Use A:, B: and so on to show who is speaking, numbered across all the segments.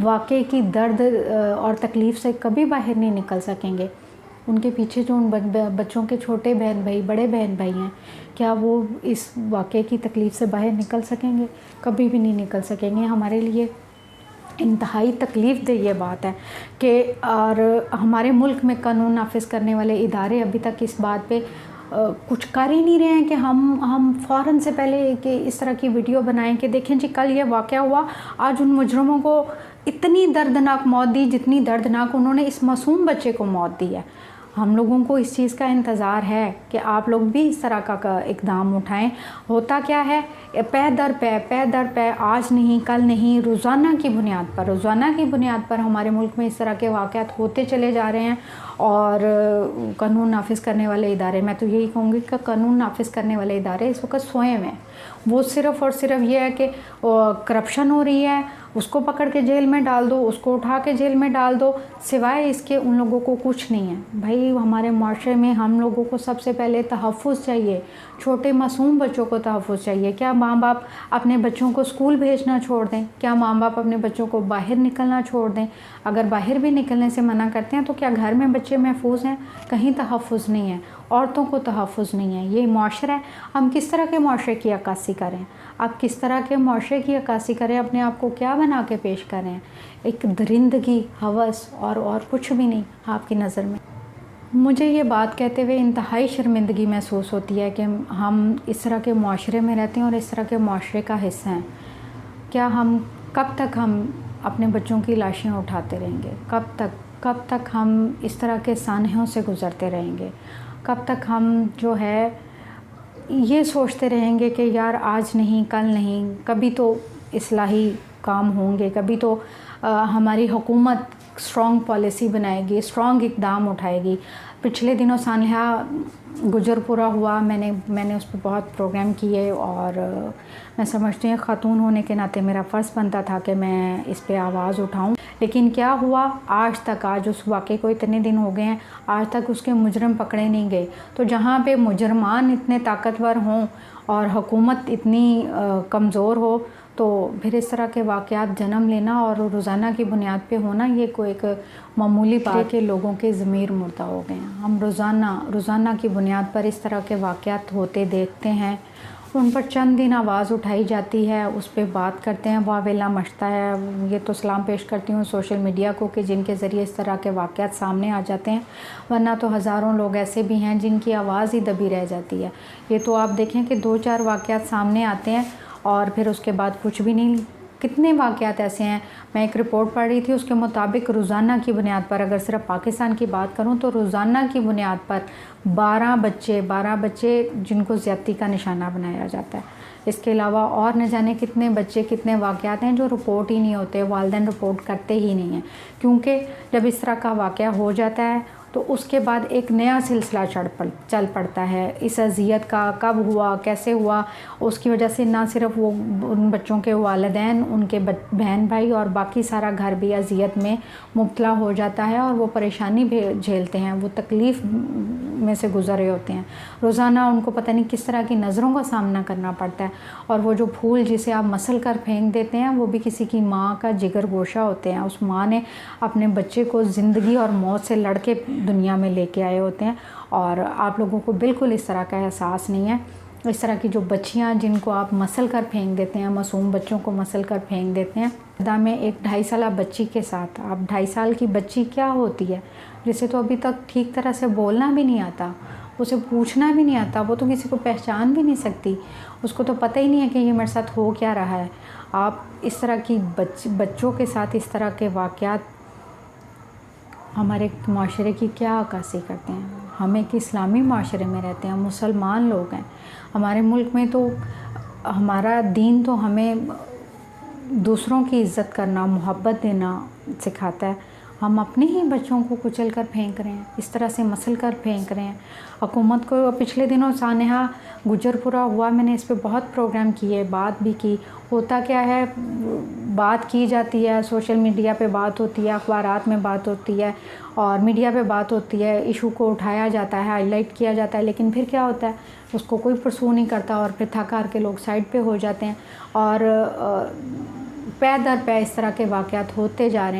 A: واقعے کی درد اور تکلیف سے کبھی باہر نہیں نکل سکیں گے۔ ان کے پیچھے جو ان بچوں کے چھوٹے بہن بھائی، بڑے بہن بھائی ہیں، کیا وہ اس واقعے کی تکلیف سے باہر نکل سکیں گے؟ کبھی بھی نہیں نکل سکیں گے۔ ہمارے لیے انتہائی تکلیف دہ یہ بات ہے کہ اور ہمارے ملک میں قانون نافذ کرنے والے ادارے ابھی تک اس بات پہ کچھ کر ہی نہیں رہے ہیں کہ ہم فوراً سے پہلے کہ اس طرح کی ویڈیو بنائیں کہ دیکھیں جی کل یہ واقعہ ہوا، آج ان مجرموں کو اتنی دردناک موت دی جتنی دردناک انہوں نے اس معصوم بچے کو موت دی ہے۔ ہم لوگوں کو اس چیز کا انتظار ہے کہ آپ لوگ بھی اس طرح کا اقدام اٹھائیں۔ ہوتا کیا ہے، پے در پے آج نہیں کل نہیں، روزانہ کی بنیاد پر ہمارے ملک میں اس طرح کے واقعات ہوتے چلے جا رہے ہیں۔ اور قانون نافذ کرنے والے ادارے، میں تو یہی کہوں گی کہ قانون نافذ کرنے والے ادارے اس وقت سوئے ہوئے ہیں۔ وہ صرف اور صرف یہ ہے کہ کرپشن ہو رہی ہے، اس کو پکڑ کے جیل میں ڈال دو، اس کو اٹھا کے جیل میں ڈال دو، سوائے اس کے ان لوگوں کو کچھ نہیں ہے۔ بھائی ہمارے معاشرے میں ہم لوگوں کو سب سے پہلے تحفظ چاہیے، چھوٹے معصوم بچوں کو تحفظ چاہیے۔ کیا ماں باپ اپنے بچوں کو اسکول بھیجنا چھوڑ دیں؟ کیا ماں باپ اپنے بچوں کو باہر نکلنا چھوڑ دیں؟ اگر باہر بھی نکلنے سے منع کرتے ہیں تو کیا گھر میں بچے محفوظ ہیں؟ کہیں تحفظ نہیں ہے، عورتوں کو تحفظ نہیں ہے۔ یہ معاشرہ ہے، ہم کس طرح کے معاشرے کی عکاسی کریں؟ آپ کس طرح کے معاشرے کی عکاسی کریں؟ اپنے آپ کو کیا بنا کے پیش کریں؟ ایک درندگی، ہوس اور کچھ بھی نہیں آپ کی نظر میں۔ مجھے یہ بات کہتے ہوئے انتہائی شرمندگی محسوس ہوتی ہے کہ ہم اس طرح کے معاشرے میں رہتے ہیں اور اس طرح کے معاشرے کا حصہ ہیں۔ کیا کب تک ہم اپنے بچوں کی لاشیں اٹھاتے رہیں گے؟ کب تک ہم اس طرح کے سانحوں سے گزرتے رہیں گے؟ کب تک ہم جو ہے یہ سوچتے رہیں گے کہ یار آج نہیں کل نہیں، کبھی تو اصلاحی کام ہوں گے، کبھی تو ہماری حکومت اسٹرانگ پالیسی بنائے گی، اسٹرانگ اقدام اٹھائے گی۔ پچھلے دنوں سانحہ گجر پورہ ہوا، میں نے اس پہ بہت پروگرام کیے اور میں سمجھتی ہوں خاتون ہونے کے ناطے میرا فرض بنتا تھا کہ میں اس پہ آواز اٹھاؤں۔ لیکن کیا ہوا، آج اس واقعے کو اتنے دن ہو گئے ہیں، آج تک اس کے مجرم پکڑے نہیں گئے۔ تو جہاں پہ مجرمان اتنے طاقتور ہوں اور حکومت اتنی کمزور ہو، تو پھر اس طرح کے واقعات جنم لینا اور روزانہ کی بنیاد پہ ہونا یہ کوئی ایک معمولی بات ہے کہ لوگوں کے ضمیر مردہ ہو گئے ہیں۔ ہم روزانہ کی بنیاد پر اس طرح کے واقعات ہوتے دیکھتے ہیں، ان پر چند دن آواز اٹھائی جاتی ہے، اس پہ بات کرتے ہیں، واہ ویلا مچتا ہے۔ یہ تو سلام پیش کرتی ہوں سوشل میڈیا کو کہ جن کے ذریعے اس طرح کے واقعات سامنے آ جاتے ہیں، ورنہ تو ہزاروں لوگ ایسے بھی ہیں جن کی آواز ہی دبی رہ جاتی ہے۔ یہ تو آپ دیکھیں کہ 2-4 واقعات سامنے آتے ہیں اور پھر اس کے بعد کچھ بھی نہیں۔ کتنے واقعات ایسے ہیں، میں ایک رپورٹ پڑھ رہی تھی، اس کے مطابق روزانہ کی بنیاد پر اگر صرف پاکستان کی بات کروں تو روزانہ کی بنیاد پر 12 بچے جن کو زیادتی کا نشانہ بنایا جاتا ہے۔ اس کے علاوہ اور نہ جانے کتنے بچے، کتنے واقعات ہیں جو رپورٹ ہی نہیں ہوتے، والدین رپورٹ کرتے ہی نہیں ہیں، کیونکہ جب اس طرح کا واقعہ ہو جاتا ہے تو اس کے بعد ایک نیا سلسلہ چل پڑتا ہے اس اذیت کا، کب ہوا، کیسے ہوا۔ اس کی وجہ سے نہ صرف وہ ان بچوں کے والدین، ان کے بہن بھائی اور باقی سارا گھر بھی اذیت میں مبتلا ہو جاتا ہے اور وہ پریشانی بھی جھیلتے ہیں، وہ تکلیف میں سے گزر رہے ہوتے ہیں۔ روزانہ ان کو پتہ نہیں کس طرح کی نظروں کا سامنا کرنا پڑتا ہے، اور وہ جو پھول جسے آپ مسل کر پھینک دیتے ہیں وہ بھی کسی کی ماں کا جگر گوشہ ہوتے ہیں۔ اس ماں نے اپنے بچے کو زندگی اور موت سے لڑ کے دنیا میں لے کے آئے ہوتے ہیں، اور آپ لوگوں کو بالکل اس طرح کا احساس نہیں ہے۔ اس طرح کی جو بچیاں جن کو آپ مسل کر پھینک دیتے ہیں، معصوم بچوں کو مسل کر پھینک دیتے ہیں، ادا میں ایک 2.5 سالہ بچی کے ساتھ، اب 2.5 سال کی بچی کیا ہوتی ہے جسے تو ابھی تک ٹھیک طرح سے بولنا بھی نہیں آتا، اسے پوچھنا بھی نہیں آتا، وہ تو کسی کو پہچان بھی نہیں سکتی، اس کو تو پتہ ہی نہیں ہے کہ یہ میرے ساتھ ہو کیا رہا ہے۔ آپ اس طرح کی بچوں کے ساتھ اس طرح کے واقعات ہمارے معاشرے کی کیا عکاسی کرتے ہیں؟ ہم ایک اسلامی معاشرے میں رہتے ہیں، ہم مسلمان لوگ ہیں، ہمارے ملک میں تو ہمارا دین تو ہمیں دوسروں کی عزت کرنا، محبت دینا سکھاتا ہے۔ ہم اپنے ہی بچوں کو کچل کر پھینک رہے ہیں، اس طرح سے مسل کر پھینک رہے ہیں۔ حکومت کو پچھلے دنوں سانحہ گجر پورہ ہوا، میں نے اس پہ بہت پروگرام کیے، بات بھی کی۔ ہوتا کیا ہے، بات کی جاتی ہے، سوشل میڈیا پہ بات ہوتی ہے، اخبارات میں بات ہوتی ہے اور میڈیا پہ بات ہوتی ہے، ایشو کو اٹھایا جاتا ہے، ہائی لائٹ کیا جاتا ہے، لیکن پھر کیا ہوتا ہے، اس کو کوئی پرسو نہیں کرتا اور پھر تھک ہار کے لوگ سائڈ پہ ہو جاتے ہیں۔ اور پے در پے اس طرح کے واقعات ہوتے جا رہے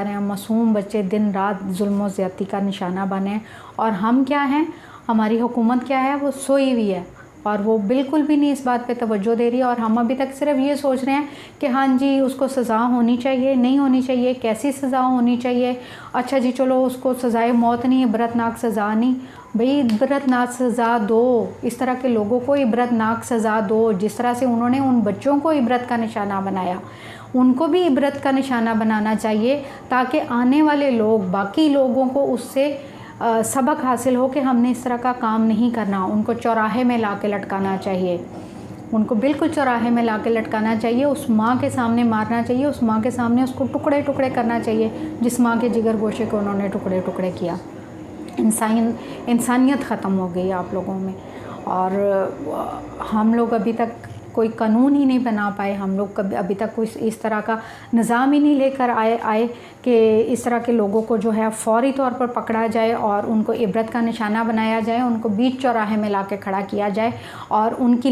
A: ہیں. معصوم بچے دن رات ظلم و زیادتی کا نشانہ بنے، اور ہم کیا ہیں، ہماری حکومت کیا ہے، وہ سوئی ہوئی ہے اور وہ بالکل بھی نہیں اس بات پہ توجہ دے رہی ہے. اور ہم ابھی تک صرف یہ سوچ رہے ہیں کہ ہاں جی اس کو سزا ہونی چاہیے، نہیں ہونی چاہیے، کیسی سزا ہونی چاہیے. اچھا جی چلو اس کو سزائے موت نہیں، عبرتناک سزا نہیں. بھئی عبرتناک سزا دو، اس طرح کے لوگوں کو عبرتناک سزا دو. جس طرح سے انہوں نے ان بچوں کو عبرت کا نشانہ بنایا، ان کو بھی عبرت کا نشانہ بنانا چاہیے، تاکہ آنے والے لوگ، باقی لوگوں کو اس سے سبق حاصل ہو کہ ہم نے اس طرح کا کام نہیں کرنا. ان کو چوراہے میں لا کے لٹکانا چاہیے، ان کو بالکل چوراہے میں لا کے لٹکانا چاہیے. اس ماں کے سامنے مارنا چاہیے، اس ماں کے سامنے اس کو ٹکڑے ٹکڑے کرنا چاہیے جس ماں کے جگر گوشے کو انہوں نے ٹکڑے ٹکڑے کیا. انسانیت ختم ہو گئی آپ لوگوں میں. اور ہم لوگ ابھی تک کوئی قانون ہی نہیں بنا پائے، ہم لوگ ابھی تک کوئی اس طرح کا نظام ہی نہیں لے کر آئے کہ اس طرح کے لوگوں کو جو ہے فوری طور پر پکڑا جائے اور ان کو عبرت کا نشانہ بنایا جائے، ان کو بیچ چوراہے میں لا کے کھڑا کیا جائے اور ان کی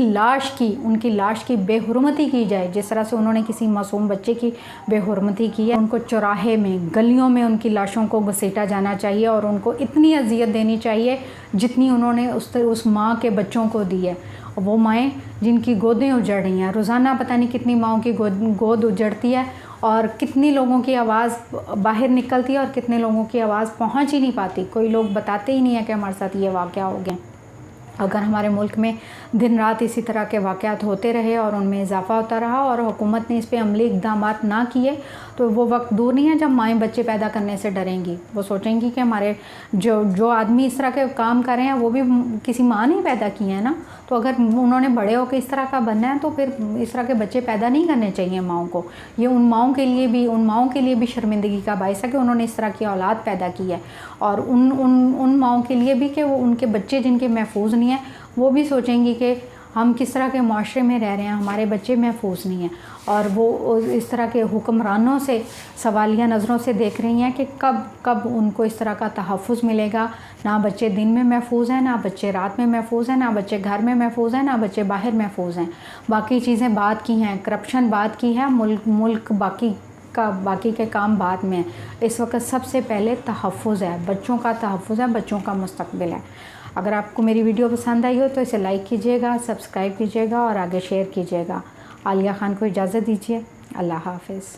A: لاش کی بے حرمتی کی جائے. جس طرح سے انہوں نے کسی معصوم بچے کی بے حرمتی کی ہے، ان کو چوراہے میں، گلیوں میں ان کی لاشوں کو گھسیٹا جانا چاہیے اور ان کو اتنی اذیت دینی چاہیے جتنی انہوں نے اس ماں کے بچوں کو دی ہے. وہ مائیں جن کی گودیں اجڑ رہی ہیں، روزانہ پتہ نہیں کتنی ماؤں کی گود اجڑتی ہے اور کتنی لوگوں کی آواز باہر نکلتی ہے اور کتنے لوگوں کی آواز پہنچ ہی نہیں پاتی. کوئی لوگ بتاتے ہی نہیں ہیں کہ ہمارے ساتھ یہ واقعہ ہو گیا. اگر ہمارے ملک میں دن رات اسی طرح کے واقعات ہوتے رہے اور ان میں اضافہ ہوتا رہا اور حکومت نے اس پہ عملی اقدامات نہ کیے، تو وہ وقت دور نہیں ہے جب مائیں بچے پیدا کرنے سے ڈریں گی. وہ سوچیں گی کہ ہمارے جو آدمی اس طرح کے کام کر رہے ہیں وہ بھی کسی ماں نے پیدا کیے ہیں نا. تو اگر انہوں نے بڑے ہو کے اس طرح کا بننا ہے تو پھر اس طرح کے بچے پیدا نہیں کرنے چاہیے ماؤں کو. یہ ان ماؤں کے لیے بھی شرمندگی کا باعث ہے کہ انہوں نے اس طرح کی اولاد پیدا کی ہے. اور ان ماؤں کے لیے بھی کہ وہ ان کے بچے جن کے محفوظ نہیں ہیں، وہ بھی سوچیں گی کہ ہم کس طرح کے معاشرے میں رہ رہے ہیں، ہمارے بچے محفوظ نہیں ہیں. اور وہ اس طرح کے حکمرانوں سے سوالیہ نظروں سے دیکھ رہی ہیں کہ کب ان کو اس طرح کا تحفظ ملے گا. نہ بچے دن میں محفوظ ہیں، نہ بچے رات میں محفوظ ہیں، نہ بچے گھر میں محفوظ ہیں، نہ بچے باہر محفوظ ہیں. باقی چیزیں بعد کی ہیں، کرپشن بعد کی ہے، ملک باقی کے کام بعد میں. اس وقت سب سے پہلے تحفظ ہے، بچوں کا تحفظ ہے، بچوں کا مستقبل ہے. اگر آپ کو میری ویڈیو پسند آئی ہو تو اسے لائک کیجیے گا، سبسکرائب کیجیے گا اور آگے شیئر کیجیے گا. عالیہ خان کو اجازت دیجیے. اللہ حافظ.